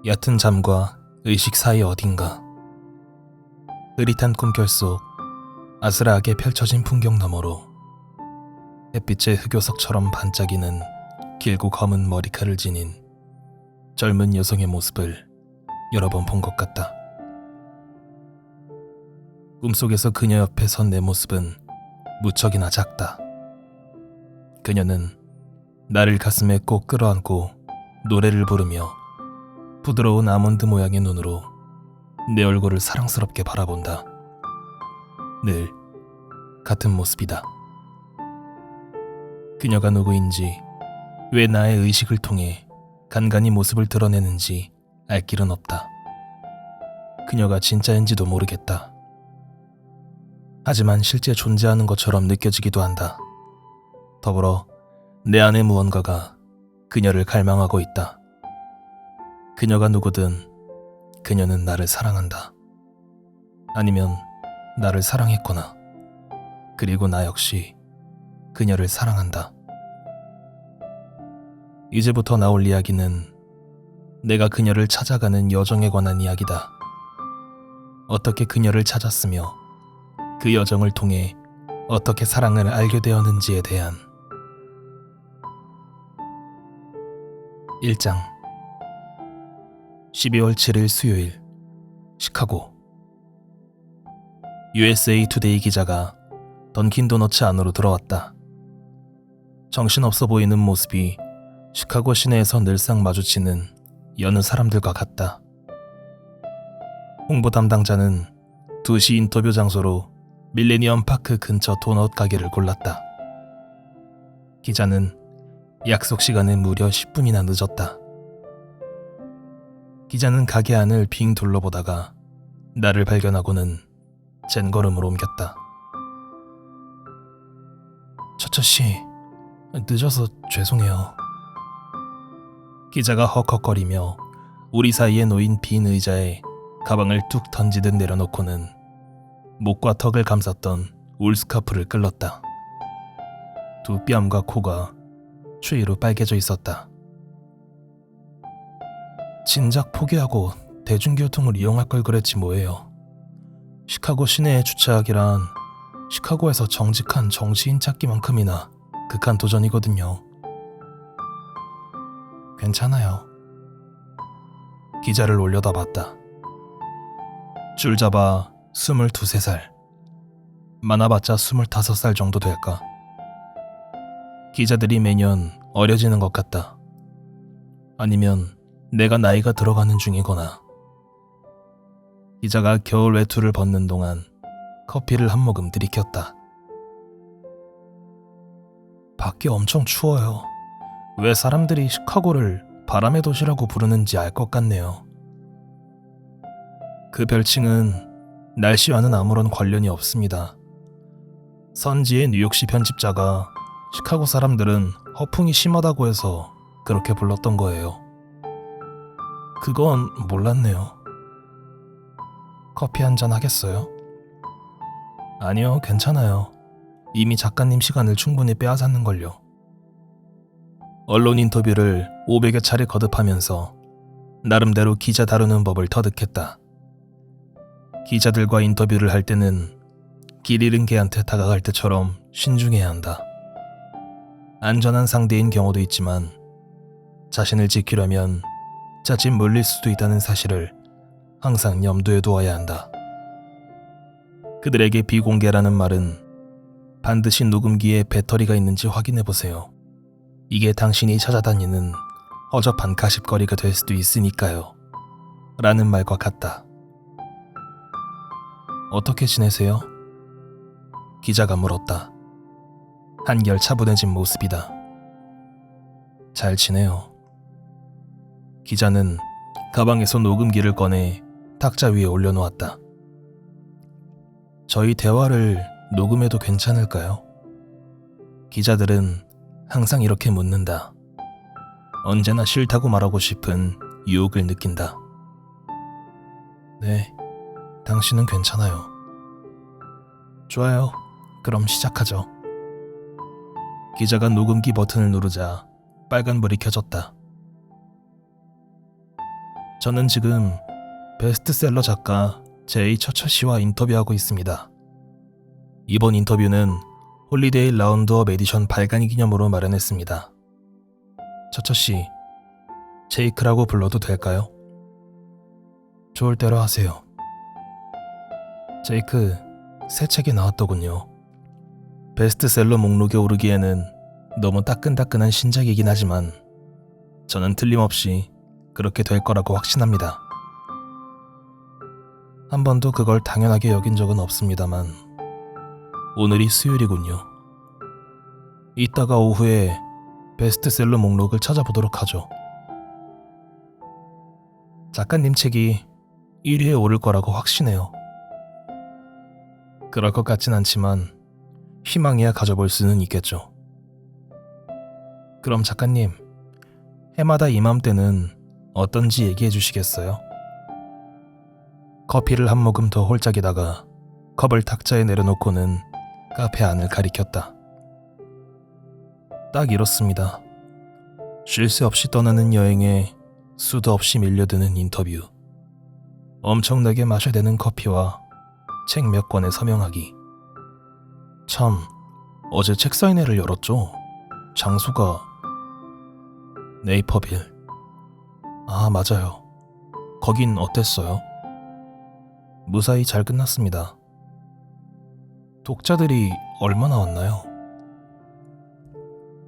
얕은 잠과 의식 사이 어딘가 흐릿한 꿈결 속 아스라하게 펼쳐진 풍경 너머로 햇빛의 흑요석처럼 반짝이는 길고 검은 머리칼을 지닌 젊은 여성의 모습을 여러 번 본 것 같다. 꿈속에서 그녀 옆에 선 내 모습은 무척이나 작다. 그녀는 나를 가슴에 꼭 끌어안고 노래를 부르며 부드러운 아몬드 모양의 눈으로 내 얼굴을 사랑스럽게 바라본다. 늘 같은 모습이다. 그녀가 누구인지, 왜 나의 의식을 통해 간간히 모습을 드러내는지 알 길은 없다. 그녀가 진짜인지도 모르겠다. 하지만 실제 존재하는 것처럼 느껴지기도 한다. 더불어 내 안의 무언가가 그녀를 갈망하고 있다. 그녀가 누구든 그녀는 나를 사랑한다. 아니면 나를 사랑했거나, 그리고 나 역시 그녀를 사랑한다. 이제부터 나올 이야기는 내가 그녀를 찾아가는 여정에 관한 이야기다. 어떻게 그녀를 찾았으며 그 여정을 통해 어떻게 사랑을 알게 되었는지에 대한 1장 12월 7일 수요일 시카고. USA 투데이 기자가 던킨 도너츠 안으로 들어왔다. 정신없어 보이는 모습이 시카고 시내에서 늘상 마주치는 여느 사람들과 같다. 홍보 담당자는 2시 인터뷰 장소로 밀레니엄 파크 근처 도넛 가게를 골랐다. 기자는 약속 시간에 무려 10분이나 늦었다. 기자는 가게 안을 빙 둘러보다가 나를 발견하고는 젠걸음으로 옮겼다. 처처씨, 늦어서 죄송해요. 기자가 헉헉거리며 우리 사이에 놓인 빈 의자에 가방을 뚝 던지듯 내려놓고는 목과 턱을 감쌌던 울스카프를 끌렀다. 두 뺨과 코가 추위로 빨개져 있었다. 진작 포기하고 대중교통을 이용할 걸 그랬지 뭐예요. 시카고 시내에 주차하기란 시카고에서 정직한 정치인 찾기만큼이나 극한 도전이거든요. 괜찮아요. 기자를 올려다봤다. 줄 잡아 22~23살, 많아봤자 25살 정도 될까. 기자들이 매년 어려지는 것 같다. 아니면 내가 나이가 들어가는 중이거나. 기자가 겨울 외투를 벗는 동안 커피를 한 모금 들이켰다. 밖이 엄청 추워요. 왜 사람들이 시카고를 바람의 도시라고 부르는지 알 것 같네요. 그 별칭은 날씨와는 아무런 관련이 없습니다. 선지의 뉴욕시 편집자가 시카고 사람들은 허풍이 심하다고 해서 그렇게 불렀던 거예요. 그건 몰랐네요. 커피 한잔 하겠어요? 아니요, 괜찮아요. 이미 작가님 시간을 충분히 빼앗았는걸요. 언론 인터뷰를 500여 차례 거듭하면서 나름대로 기자 다루는 법을 터득했다. 기자들과 인터뷰를 할 때는 길 잃은 개한테 다가갈 때처럼 신중해야 한다. 안전한 상대인 경우도 있지만 자신을 지키려면 자칫 물릴 수도 있다는 사실을 항상 염두에 두어야 한다. 그들에게 비공개라는 말은 반드시 녹음기에 배터리가 있는지 확인해보세요. 이게 당신이 찾아다니는 허접한 가십거리가 될 수도 있으니까요. 라는 말과 같다. 어떻게 지내세요? 기자가 물었다. 한결 차분해진 모습이다. 잘 지내요. 기자는 가방에서 녹음기를 꺼내 탁자 위에 올려놓았다. 저희 대화를 녹음해도 괜찮을까요? 기자들은 항상 이렇게 묻는다. 언제나 싫다고 말하고 싶은 유혹을 느낀다. 네, 당신은 괜찮아요. 좋아요. 그럼 시작하죠. 기자가 녹음기 버튼을 누르자 빨간불이 켜졌다. 저는 지금 베스트셀러 작가 제이 처처 씨와 인터뷰하고 있습니다. 이번 인터뷰는 홀리데이 라운드업 에디션 발간이 기념으로 마련했습니다. 처처 씨, 제이크라고 불러도 될까요? 좋을 대로 하세요. 제이크, 새 책이 나왔더군요. 베스트셀러 목록에 오르기에는 너무 따끈따끈한 신작이긴 하지만 저는 틀림없이 그렇게 될 거라고 확신합니다. 한 번도 그걸 당연하게 여긴 적은 없습니다만 오늘이 수요일이군요. 이따가 오후에 베스트셀러 목록을 찾아보도록 하죠. 작가님 책이 1위에 오를 거라고 확신해요. 그럴 것 같진 않지만 희망이야 가져볼 수는 있겠죠. 그럼 작가님, 해마다 이맘때는 어떤지 얘기해 주시겠어요? 커피를 한 모금 더 홀짝이다가 컵을 탁자에 내려놓고는 카페 안을 가리켰다. 딱 이렇습니다. 쉴 새 없이 떠나는 여행에 수도 없이 밀려드는 인터뷰. 엄청나게 마셔야 되는 커피와 책 몇 권의 서명하기. 참, 어제 책 사인회를 열었죠. 장소가 네이퍼빌. 아, 맞아요. 거긴 어땠어요? 무사히 잘 끝났습니다. 독자들이 얼마나 왔나요?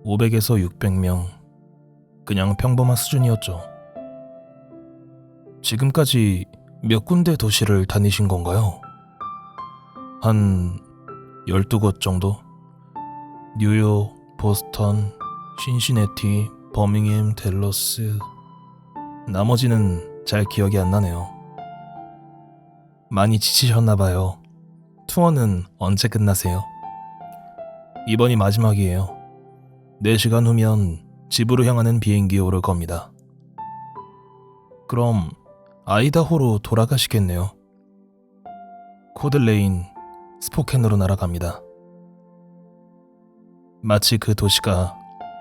500에서 600명. 그냥 평범한 수준이었죠. 지금까지 몇 군데 도시를 다니신 건가요? 한 12곳 정도? 뉴욕, 보스턴, 신시내티, 버밍햄, 댈러스. 나머지는 잘 기억이 안 나네요. 많이 지치셨나봐요. 투어는 언제 끝나세요? 이번이 마지막이에요. 4시간 후면 집으로 향하는 비행기에 오를 겁니다. 그럼 아이다호로 돌아가시겠네요. 코들레인, 스포켄으로 날아갑니다. 마치 그 도시가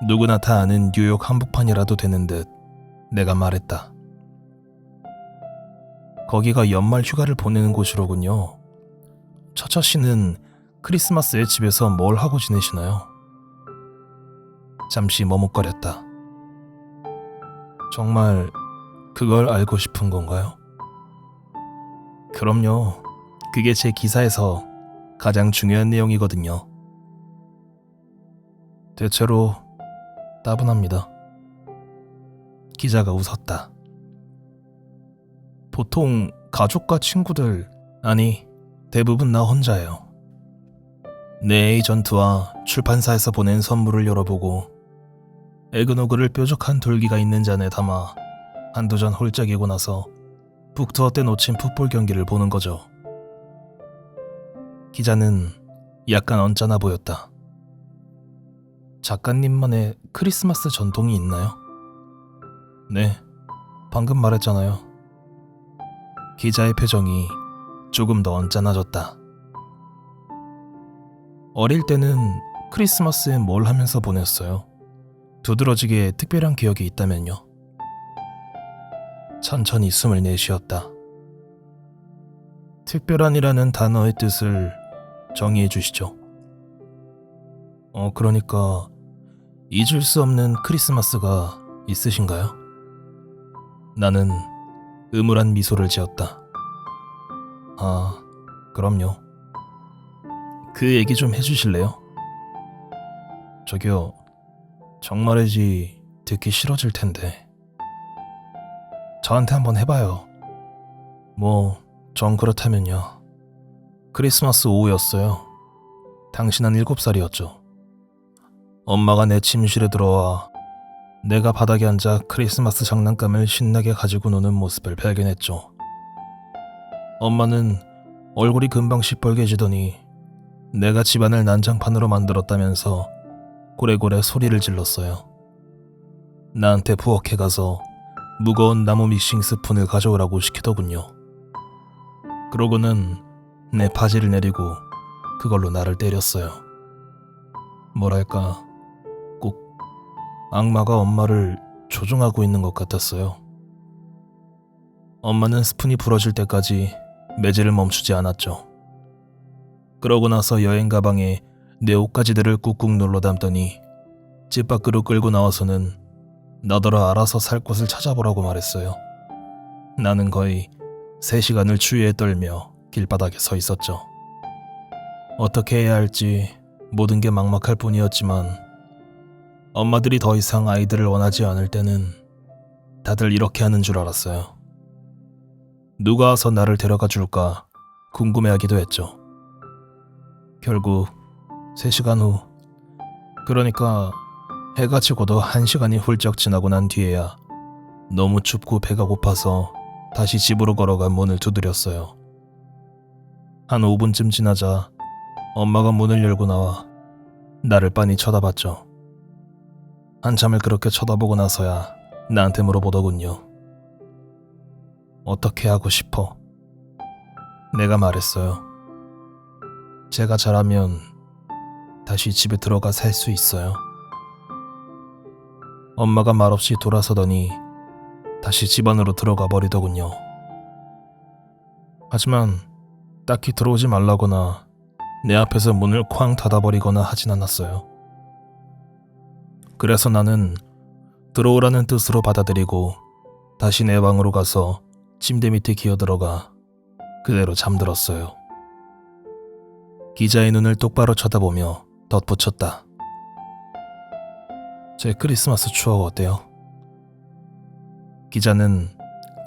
누구나 다 아는 뉴욕 한복판이라도 되는 듯 내가 말했다. 거기가 연말 휴가를 보내는 곳이로군요. 처처 씨는 크리스마스에 집에서 뭘 하고 지내시나요? 잠시 머뭇거렸다. 정말 그걸 알고 싶은 건가요? 그럼요. 그게 제 기사에서 가장 중요한 내용이거든요. 대체로 따분합니다. 기자가 웃었다. 보통 가족과 친구들, 아니 대부분 나 혼자예요. 내 에이전트와 출판사에서 보낸 선물을 열어보고 에그노그를 뾰족한 돌기가 있는 잔에 담아 한두 잔 홀짝이고 나서 북투어 때 놓친 풋볼 경기를 보는 거죠. 기자는 약간 언짢아 보였다. 작가님만의 크리스마스 전통이 있나요? 네, 방금 말했잖아요. 기자의 표정이 조금 더 언짢아졌다. 어릴 때는 크리스마스에 뭘 하면서 보냈어요? 두드러지게 특별한 기억이 있다면요? 천천히 숨을 내쉬었다. 특별한이라는 단어의 뜻을 정의해 주시죠. 그러니까 잊을 수 없는 크리스마스가 있으신가요? 나는 음울한 미소를 지었다. 아, 그럼요. 그 얘기 좀 해주실래요? 저기요, 정말이지 듣기 싫어질 텐데. 저한테 한번 해봐요. 전 그렇다면요. 크리스마스 오후였어요. 당신 한 7살이었죠. 엄마가 내 침실에 들어와 내가 바닥에 앉아 크리스마스 장난감을 신나게 가지고 노는 모습을 발견했죠. 엄마는 얼굴이 금방 시뻘개지더니 내가 집안을 난장판으로 만들었다면서 고래고래 소리를 질렀어요. 나한테 부엌에 가서 무거운 나무 믹싱 스푼을 가져오라고 시키더군요. 그러고는 내 바지를 내리고 그걸로 나를 때렸어요. 뭐랄까, 꼭 악마가 엄마를 조종하고 있는 것 같았어요. 엄마는 스푼이 부러질 때까지 매질을 멈추지 않았죠. 그러고 나서 여행 가방에 내 옷가지들을 꾹꾹 눌러 담더니 집 밖으로 끌고 나와서는 너더러 알아서 살 곳을 찾아보라고 말했어요. 나는 거의 3시간을 추위에 떨며 길바닥에 서 있었죠. 어떻게 해야 할지 모든 게 막막할 뿐이었지만 엄마들이 더 이상 아이들을 원하지 않을 때는 다들 이렇게 하는 줄 알았어요. 누가 와서 나를 데려가 줄까 궁금해하기도 했죠. 결국 3시간 후, 그러니까 해가 지고도 1시간이 훌쩍 지나고 난 뒤에야 너무 춥고 배가 고파서 다시 집으로 걸어가 문을 두드렸어요. 한 5분쯤 지나자 엄마가 문을 열고 나와 나를 빤히 쳐다봤죠. 한참을 그렇게 쳐다보고 나서야 나한테 물어보더군요. 어떻게 하고 싶어? 내가 말했어요. 제가 잘하면 다시 집에 들어가 살 수 있어요. 엄마가 말없이 돌아서더니 다시 집 안으로 들어가 버리더군요. 하지만 딱히 들어오지 말라거나 내 앞에서 문을 쾅 닫아버리거나 하진 않았어요. 그래서 나는 들어오라는 뜻으로 받아들이고 다시 내 방으로 가서 침대 밑에 기어들어가 그대로 잠들었어요. 기자의 눈을 똑바로 쳐다보며 덧붙였다. 제 크리스마스 추억 어때요? 기자는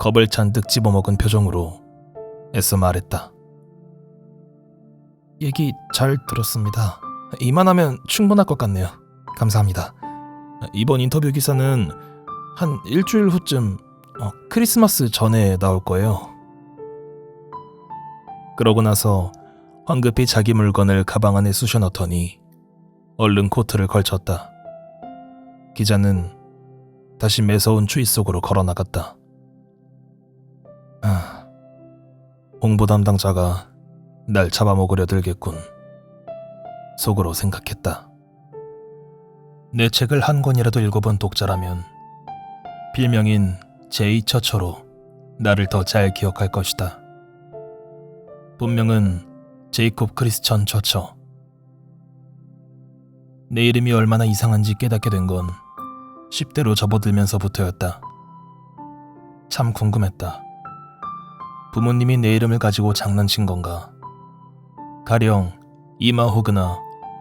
겁을 잔뜩 집어먹은 표정으로 애써 말했다. 얘기 잘 들었습니다. 이만하면 충분할 것 같네요. 감사합니다. 이번 인터뷰 기사는 한 일주일 후쯤 크리스마스 전에 나올 거예요. 그러고 나서 황급히 자기 물건을 가방 안에 쑤셔 넣더니 얼른 코트를 걸쳤다. 기자는 다시 매서운 추위 속으로 걸어나갔다. 홍보 담당자가 날 잡아먹으려 들겠군. 속으로 생각했다. 내 책을 한 권이라도 읽어본 독자라면 필명인 제이 처처로 나를 더 잘 기억할 것이다. 본명은 제이콥 크리스천 처처. 내 이름이 얼마나 이상한지 깨닫게 된 건 10대로 접어들면서부터였다. 참 궁금했다. 부모님이 내 이름을 가지고 장난친 건가? 가령 이마호그나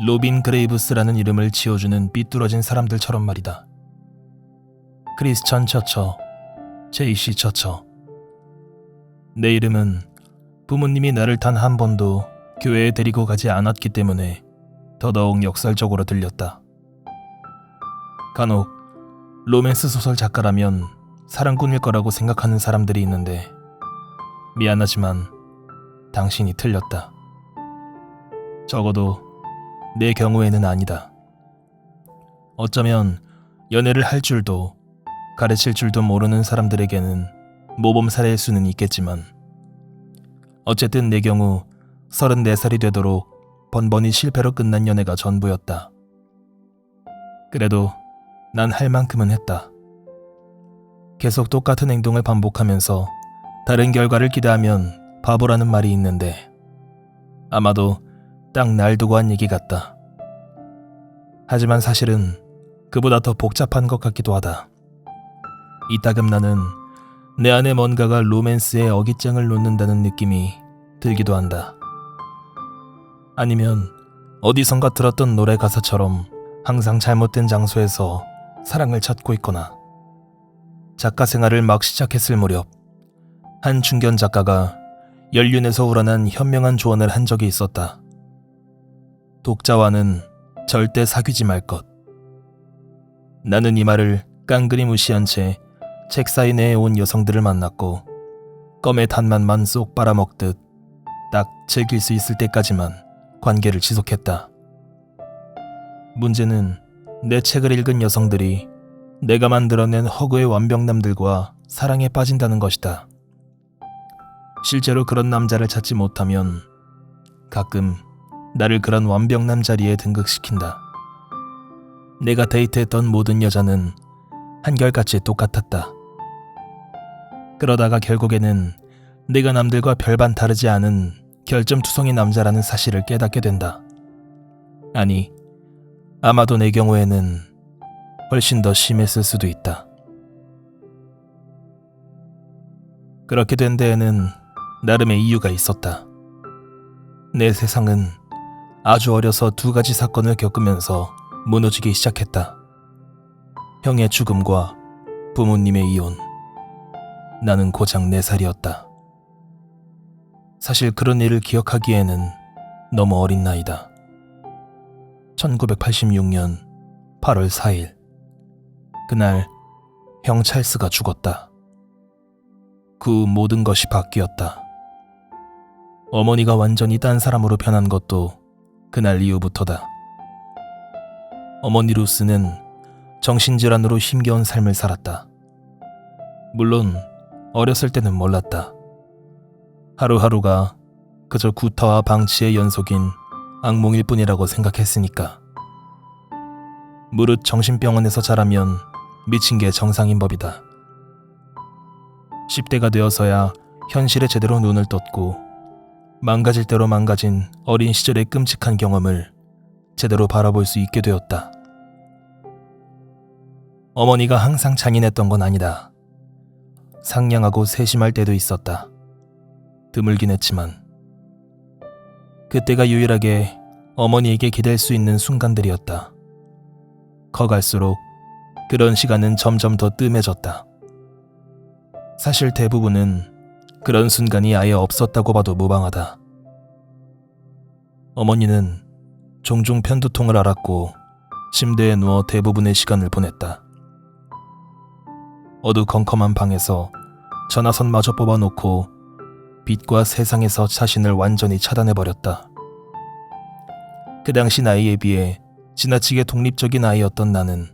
로빈 그레이브스라는 이름을 지어주는 삐뚤어진 사람들처럼 말이다. 크리스천 처처, 제이씨 처처. 내 이름은 부모님이 나를 단 한 번도 교회에 데리고 가지 않았기 때문에 더더욱 역설적으로 들렸다. 간혹 로맨스 소설 작가라면 사랑꾼일 거라고 생각하는 사람들이 있는데 미안하지만 당신이 틀렸다. 적어도 내 경우에는 아니다. 어쩌면 연애를 할 줄도 가르칠 줄도 모르는 사람들에게는 모범 사례일 수는 있겠지만 어쨌든 내 경우 34살이 되도록 번번이 실패로 끝난 연애가 전부였다. 그래도 난 할 만큼은 했다. 계속 똑같은 행동을 반복하면서 다른 결과를 기대하면 바보라는 말이 있는데 아마도 딱 날 두고 한 얘기 같다. 하지만 사실은 그보다 더 복잡한 것 같기도 하다. 이따금 나는 내 안에 뭔가가 로맨스에 어깃장을 놓는다는 느낌이 들기도 한다. 아니면 어디선가 들었던 노래 가사처럼 항상 잘못된 장소에서 사랑을 찾고 있거나 작가 생활을 막 시작했을 무렵 한 중견 작가가 연륜에서 우러난 현명한 조언을 한 적이 있었다. 독자와는 절대 사귀지 말 것. 나는 이 말을 깡그리 무시한 채 책 사인회에 온 여성들을 만났고 껌의 단맛만 쏙 빨아먹듯 딱 즐길 수 있을 때까지만 관계를 지속했다. 문제는 내 책을 읽은 여성들이 내가 만들어낸 허구의 완벽남들과 사랑에 빠진다는 것이다. 실제로 그런 남자를 찾지 못하면 가끔 나를 그런 완벽남 자리에 등극시킨다. 내가 데이트했던 모든 여자는 한결같이 똑같았다. 그러다가 결국에는 내가 남들과 별반 다르지 않은 결점투성이 남자라는 사실을 깨닫게 된다. 아니, 아마도 내 경우에는 훨씬 더 심했을 수도 있다. 그렇게 된 데에는 나름의 이유가 있었다. 내 세상은 아주 어려서 두 가지 사건을 겪으면서 무너지기 시작했다. 형의 죽음과 부모님의 이혼. 나는 고작 4살이었다. 사실 그런 일을 기억하기에는 너무 어린 나이다. 1986년 8월 4일. 그날 형 찰스가 죽었다. 그 후 모든 것이 바뀌었다. 어머니가 완전히 딴 사람으로 변한 것도 그날 이후부터다. 어머니 루스는 정신질환으로 힘겨운 삶을 살았다. 물론 어렸을 때는 몰랐다. 하루하루가 그저 구타와 방치의 연속인 악몽일 뿐이라고 생각했으니까. 무릇 정신병원에서 자라면 미친 게 정상인 법이다. 10대가 되어서야 현실에 제대로 눈을 떴고 망가질 대로 망가진 어린 시절의 끔찍한 경험을 제대로 바라볼 수 있게 되었다. 어머니가 항상 잔인했던 건 아니다. 상냥하고 세심할 때도 있었다. 드물긴 했지만 그때가 유일하게 어머니에게 기댈 수 있는 순간들이었다. 커갈수록 그런 시간은 점점 더 뜸해졌다. 사실 대부분은 그런 순간이 아예 없었다고 봐도 무방하다. 어머니는 종종 편두통을 앓았고 침대에 누워 대부분의 시간을 보냈다. 어두컴컴한 방에서 전화선마저 뽑아놓고 빛과 세상에서 자신을 완전히 차단해버렸다. 그 당시 나이에 비해 지나치게 독립적인 아이였던 나는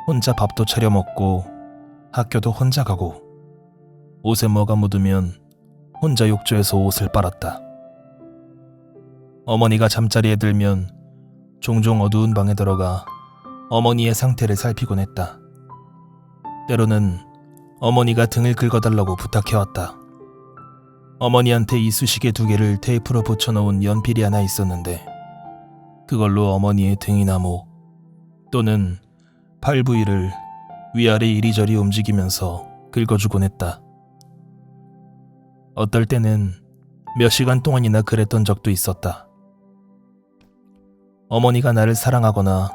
혼자 밥도 차려 먹고 학교도 혼자 가고 옷에 뭐가 묻으면 혼자 욕조에서 옷을 빨았다. 어머니가 잠자리에 들면 종종 어두운 방에 들어가 어머니의 상태를 살피곤 했다. 때로는 어머니가 등을 긁어달라고 부탁해왔다. 어머니한테 이쑤시개 2개를 테이프로 붙여놓은 연필이 하나 있었는데 그걸로 어머니의 등이나 목 또는 팔 부위를 위아래 이리저리 움직이면서 긁어주곤 했다. 어떨 때는 몇 시간 동안이나 그랬던 적도 있었다. 어머니가 나를 사랑하거나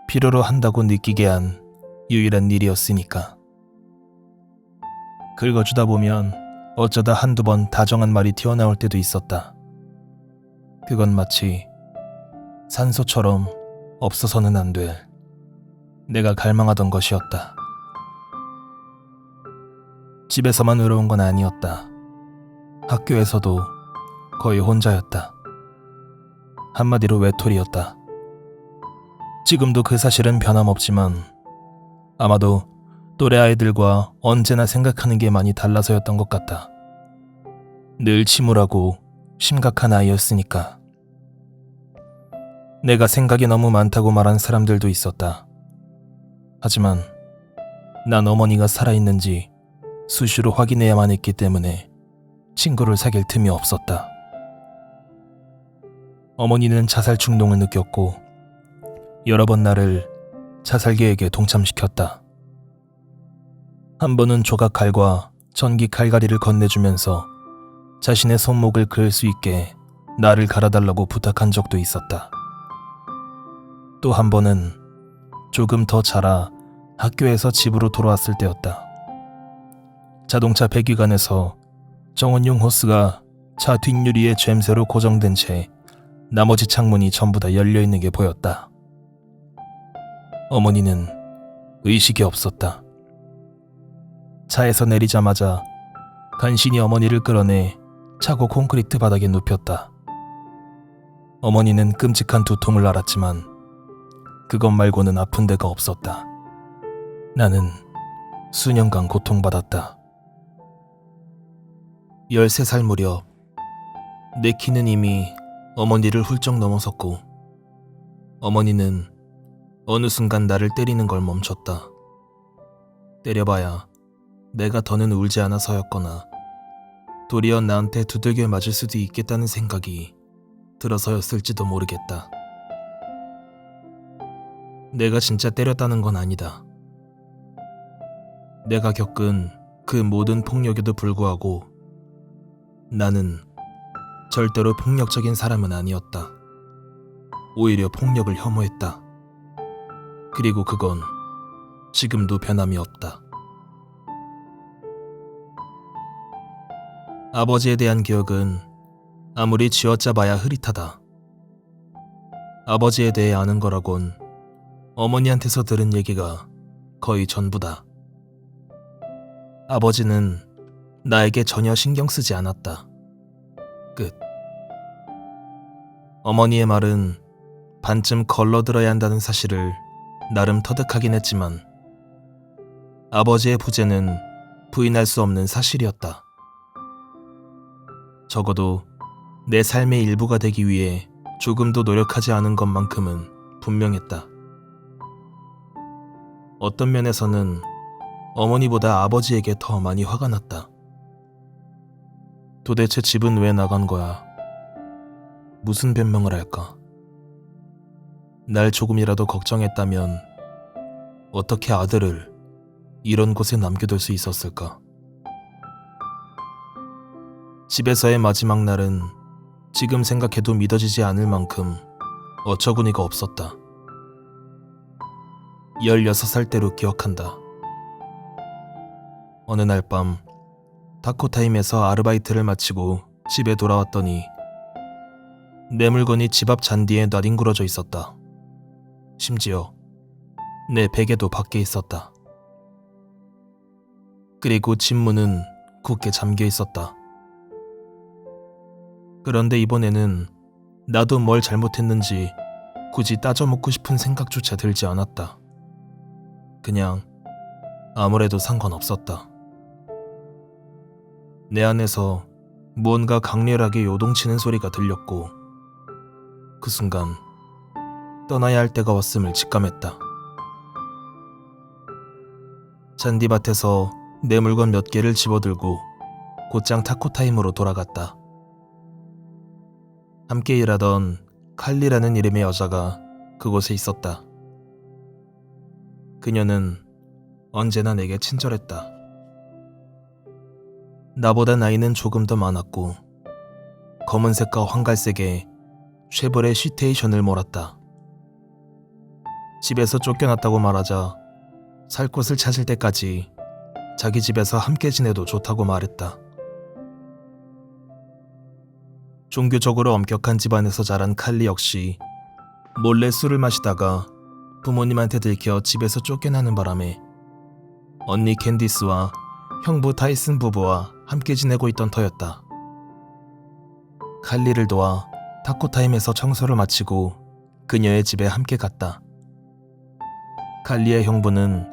필요로 한다고 느끼게 한 유일한 일이었으니까. 긁어주다 보면 어쩌다 한두 번 다정한 말이 튀어나올 때도 있었다. 그건 마치 산소처럼 없어서는 안 될 내가 갈망하던 것이었다. 집에서만 외로운 건 아니었다. 학교에서도 거의 혼자였다. 한마디로 외톨이였다. 지금도 그 사실은 변함없지만 아마도 또래 아이들과 언제나 생각하는 게 많이 달라서였던 것 같다. 늘 침울하고 심각한 아이였으니까. 내가 생각이 너무 많다고 말한 사람들도 있었다. 하지만 난 어머니가 살아있는지 수시로 확인해야만 했기 때문에 친구를 사귈 틈이 없었다. 어머니는 자살 충동을 느꼈고 여러 번 나를 자살 계획에 동참시켰다. 한 번은 조각 칼과 전기 칼갈이를 건네주면서 자신의 손목을 그을 수 있게 나를 갈아달라고 부탁한 적도 있었다. 또 한 번은 조금 더 자라 학교에서 집으로 돌아왔을 때였다. 자동차 배기관에서 정원용 호스가 차 뒷유리에 젬새로 고정된 채 나머지 창문이 전부 다 열려있는 게 보였다. 어머니는 의식이 없었다. 차에서 내리자마자 간신히 어머니를 끌어내 차고 콘크리트 바닥에 눕혔다. 어머니는 끔찍한 두통을 앓았지만 그것 말고는 아픈 데가 없었다. 나는 수년간 고통받았다. 13살 무렵 내 키는 이미 어머니를 훌쩍 넘어섰고 어머니는 어느 순간 나를 때리는 걸 멈췄다. 때려봐야 내가 더는 울지 않아서였거나 도리어 나한테 두들겨 맞을 수도 있겠다는 생각이 들어서였을지도 모르겠다. 내가 진짜 때렸다는 건 아니다. 내가 겪은 그 모든 폭력에도 불구하고 나는 절대로 폭력적인 사람은 아니었다. 오히려 폭력을 혐오했다. 그리고 그건 지금도 변함이 없다. 아버지에 대한 기억은 아무리 쥐어짜봐야 흐릿하다. 아버지에 대해 아는 거라곤 어머니한테서 들은 얘기가 거의 전부다. 아버지는 나에게 전혀 신경 쓰지 않았다. 끝. 어머니의 말은 반쯤 걸러들어야 한다는 사실을 나름 터득하긴 했지만 아버지의 부재는 부인할 수 없는 사실이었다. 적어도 내 삶의 일부가 되기 위해 조금도 노력하지 않은 것만큼은 분명했다. 어떤 면에서는 어머니보다 아버지에게 더 많이 화가 났다. 도대체 집은 왜 나간 거야? 무슨 변명을 할까? 날 조금이라도 걱정했다면 어떻게 아들을 이런 곳에 남겨둘 수 있었을까? 집에서의 마지막 날은 지금 생각해도 믿어지지 않을 만큼 어처구니가 없었다. 16살 때로 기억한다. 어느 날 밤 타코타임에서 아르바이트를 마치고 집에 돌아왔더니 내 물건이 집 앞 잔디에 나뒹굴어져 있었다. 심지어 내 베개도 밖에 있었다. 그리고 집 문은 굳게 잠겨 있었다. 그런데 이번에는 나도 뭘 잘못했는지 굳이 따져묻고 싶은 생각조차 들지 않았다. 그냥 아무래도 상관없었다. 내 안에서 무언가 강렬하게 요동치는 소리가 들렸고 그 순간 떠나야 할 때가 왔음을 직감했다. 잔디밭에서 내 물건 몇 개를 집어들고 곧장 타코타임으로 돌아갔다. 함께 일하던 칼리라는 이름의 여자가 그곳에 있었다. 그녀는 언제나 내게 친절했다. 나보다 나이는 조금 더 많았고 검은색과 황갈색의 쉐보레 시테이션을 몰았다. 집에서 쫓겨났다고 말하자 살 곳을 찾을 때까지 자기 집에서 함께 지내도 좋다고 말했다. 종교적으로 엄격한 집안에서 자란 칼리 역시 몰래 술을 마시다가 부모님한테 들켜 집에서 쫓겨나는 바람에 언니 캔디스와 형부 타이슨 부부와 함께 지내고 있던 터였다. 칼리를 도와 타코타임에서 청소를 마치고 그녀의 집에 함께 갔다. 칼리의 형부는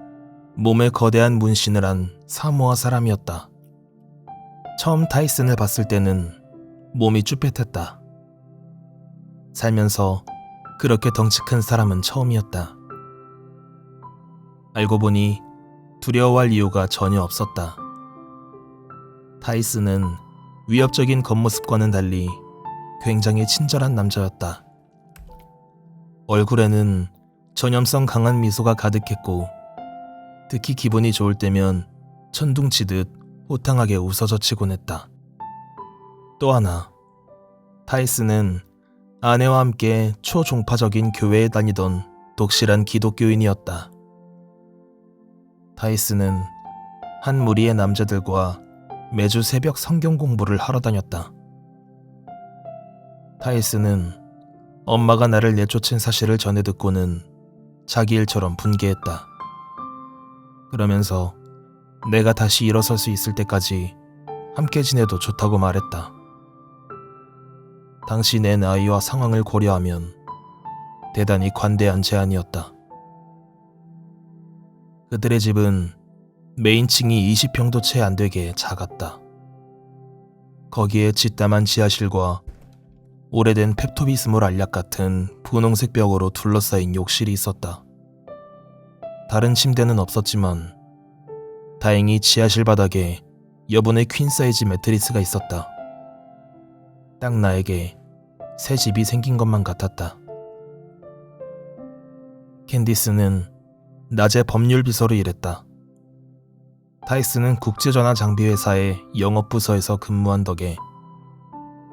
몸에 거대한 문신을 한 사모아 사람이었다. 처음 타이슨을 봤을 때는 몸이 쭈뼛했다. 살면서 그렇게 덩치 큰 사람은 처음이었다. 알고 보니 두려워할 이유가 전혀 없었다. 타이슨은 위협적인 겉모습과는 달리 굉장히 친절한 남자였다. 얼굴에는 전염성 강한 미소가 가득했고 특히 기분이 좋을 때면 천둥치듯 호탕하게 웃어젖히곤 했다. 또 하나, 타이슨은 아내와 함께 초종파적인 교회에 다니던 독실한 기독교인이었다. 타이슨은 한 무리의 남자들과 매주 새벽 성경 공부를 하러 다녔다. 타이슨은 엄마가 나를 내쫓은 사실을 전해 듣고는 자기 일처럼 분개했다. 그러면서 내가 다시 일어설 수 있을 때까지 함께 지내도 좋다고 말했다. 당시 내 나이와 상황을 고려하면 대단히 관대한 제안이었다. 그들의 집은 메인층이 20평도 채 안 되게 작았다. 거기에 짓담한 지하실과 오래된 펩토비스몰 알약 같은 분홍색 벽으로 둘러싸인 욕실이 있었다. 다른 침대는 없었지만 다행히 지하실 바닥에 여분의 퀸 사이즈 매트리스가 있었다. 딱 나에게 새 집이 생긴 것만 같았다. 캔디스는 낮에 법률 비서로 일했다. 타이스는 국제전화 장비 회사의 영업부서에서 근무한 덕에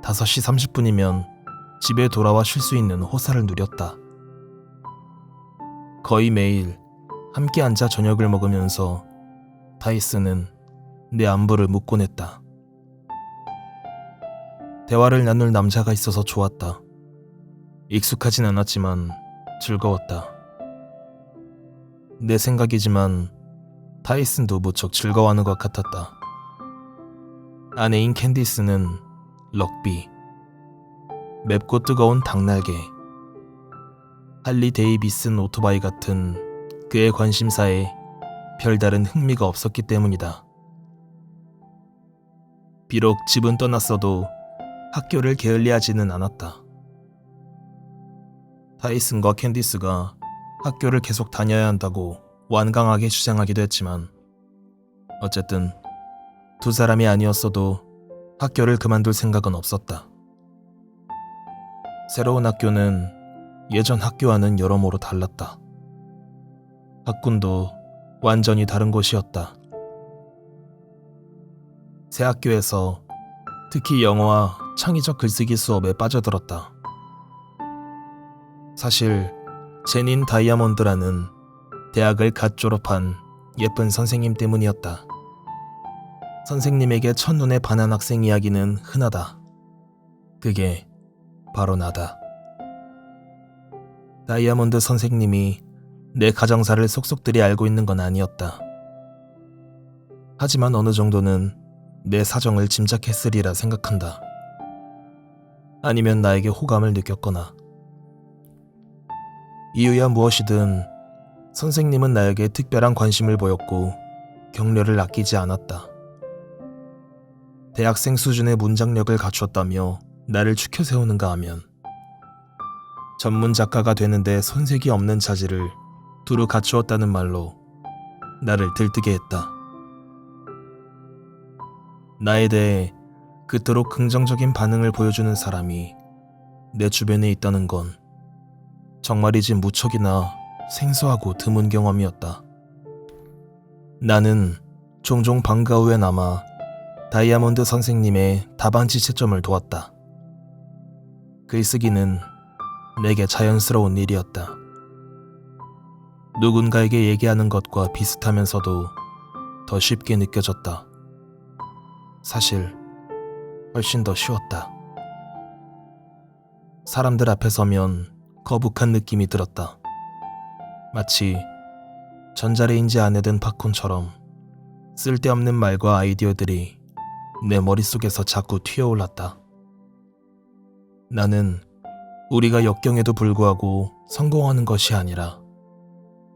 5시 30분이면 집에 돌아와 쉴 수 있는 호사를 누렸다. 거의 매일 함께 앉아 저녁을 먹으면서 타이스는 내 안부를 묻곤 했다. 대화를 나눌 남자가 있어서 좋았다. 익숙하진 않았지만 즐거웠다. 내 생각이지만 타이슨도 무척 즐거워하는 것 같았다. 아내인 캔디스는 럭비, 맵고 뜨거운 닭날개, 할리 데이비슨 오토바이 같은 그의 관심사에 별다른 흥미가 없었기 때문이다. 비록 집은 떠났어도 학교를 게을리하지는 않았다. 타이슨과 캔디스가 학교를 계속 다녀야 한다고 완강하게 주장하기도 했지만 어쨌든 두 사람이 아니었어도 학교를 그만둘 생각은 없었다. 새로운 학교는 예전 학교와는 여러모로 달랐다. 학군도 완전히 다른 곳이었다. 새 학교에서 특히 영어와 창의적 글쓰기 수업에 빠져들었다. 사실 제닌 다이아몬드라는 대학을 갓 졸업한 예쁜 선생님 때문이었다. 선생님에게 첫눈에 반한 학생 이야기는 흔하다. 그게 바로 나다. 다이아몬드 선생님이 내 가정사를 속속들이 알고 있는 건 아니었다. 하지만 어느 정도는 내 사정을 짐작했으리라 생각한다. 아니면 나에게 호감을 느꼈거나. 이유야 무엇이든 선생님은 나에게 특별한 관심을 보였고 격려를 아끼지 않았다. 대학생 수준의 문장력을 갖췄다며 나를 추켜 세우는가 하면 전문 작가가 되는데 손색이 없는 자질을 두루 갖추었다는 말로 나를 들뜨게 했다. 나에 대해 그토록 긍정적인 반응을 보여주는 사람이 내 주변에 있다는 건 정말이지 무척이나 생소하고 드문 경험이었다. 나는 종종 방과 후에 남아 다이아몬드 선생님의 답안지 채점을 도왔다. 글쓰기는 내게 자연스러운 일이었다. 누군가에게 얘기하는 것과 비슷하면서도 더 쉽게 느껴졌다. 사실 훨씬 더 쉬웠다. 사람들 앞에 서면 거북한 느낌이 들었다. 마치 전자레인지 안에 든 팝콘처럼 쓸데없는 말과 아이디어들이 내 머릿속에서 자꾸 튀어올랐다. 나는 우리가 역경에도 불구하고 성공하는 것이 아니라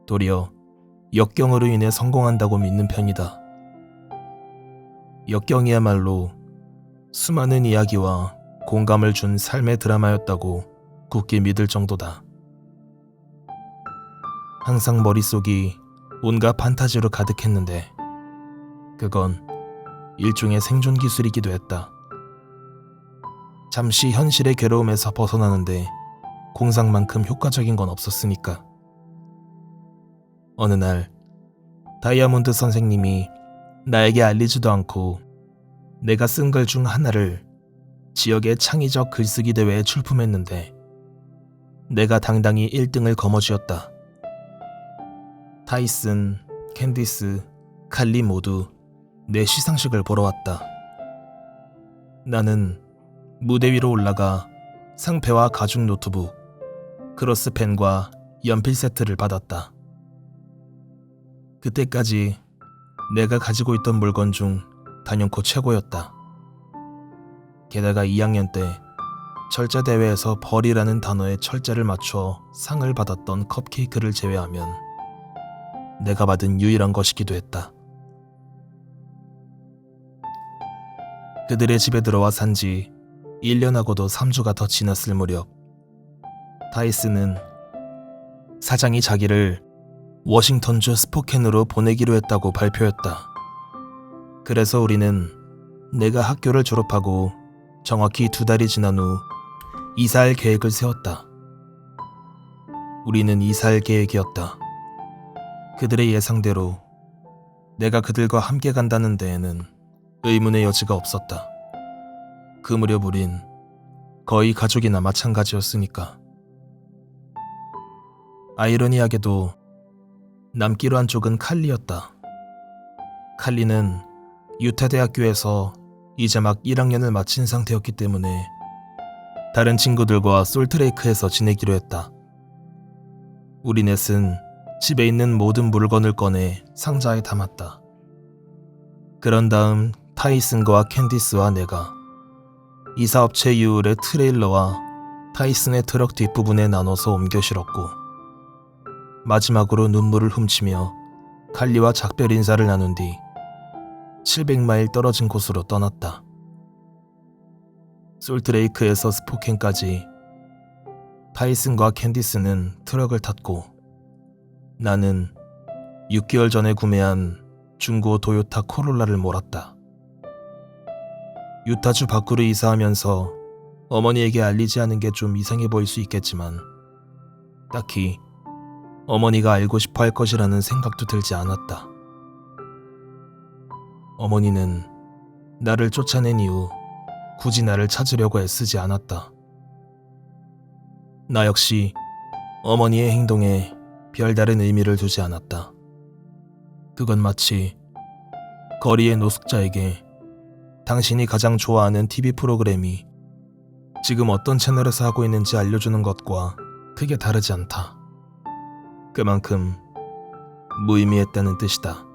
도리어 역경으로 인해 성공한다고 믿는 편이다. 역경이야말로 수많은 이야기와 공감을 준 삶의 드라마였다고 굳게 믿을 정도다. 항상 머릿속이 온갖 판타지로 가득했는데 그건 일종의 생존 기술이기도 했다. 잠시 현실의 괴로움에서 벗어나는데 공상만큼 효과적인 건 없었으니까. 어느 날 다이아몬드 선생님이 나에게 알리지도 않고 내가 쓴 글 중 하나를 지역의 창의적 글쓰기 대회에 출품했는데 내가 당당히 1등을 거머쥐었다. 타이슨, 캔디스, 칼리 모두 내 시상식을 보러 왔다. 나는 무대 위로 올라가 상패와 가죽 노트북, 크로스펜과 연필 세트를 받았다. 그때까지 내가 가지고 있던 물건 중 단연코 최고였다. 게다가 2학년 때 철자대회에서 벌이라는 단어에 철자를 맞춰 상을 받았던 컵케이크를 제외하면 내가 받은 유일한 것이기도 했다. 그들의 집에 들어와 산지 1년하고도 3주가 더 지났을 무렵 타이스는 사장이 자기를 워싱턴주 스포켄으로 보내기로 했다고 발표했다. 그래서 우리는 내가 학교를 졸업하고 정확히 2달이 지난 후 이사할 계획을 세웠다. 우리는 이사할 계획이었다. 그들의 예상대로 내가 그들과 함께 간다는 데에는 의문의 여지가 없었다. 그 무렵 우린 거의 가족이나 마찬가지였으니까. 아이러니하게도 남기로 한 쪽은 칼리였다. 칼리는 유타 대학교에서 이제 막 1학년을 마친 상태였기 때문에 다른 친구들과 솔트레이크에서 지내기로 했다. 우리 넷은 집에 있는 모든 물건을 꺼내 상자에 담았다. 그런 다음 타이슨과 캔디스와 내가 이사업체 유울의 트레일러와 타이슨의 트럭 뒷부분에 나눠서 옮겨 실었고, 마지막으로 눈물을 훔치며 칼리와 작별 인사를 나눈 뒤 700마일 떨어진 곳으로 떠났다. 솔트레이크에서 스포켄까지 타이슨과 캔디스는 트럭을 탔고, 나는 6개월 전에 구매한 중고 도요타 코롤라를 몰았다. 유타주 밖으로 이사하면서 어머니에게 알리지 않은 게 좀 이상해 보일 수 있겠지만 딱히 어머니가 알고 싶어 할 것이라는 생각도 들지 않았다. 어머니는 나를 쫓아낸 이후 굳이 나를 찾으려고 애쓰지 않았다. 나 역시 어머니의 행동에 별다른 의미를 두지 않았다. 그건 마치 거리의 노숙자에게 당신이 가장 좋아하는 TV 프로그램이 지금 어떤 채널에서 하고 있는지 알려주는 것과 크게 다르지 않다. 그만큼 무의미했다는 뜻이다.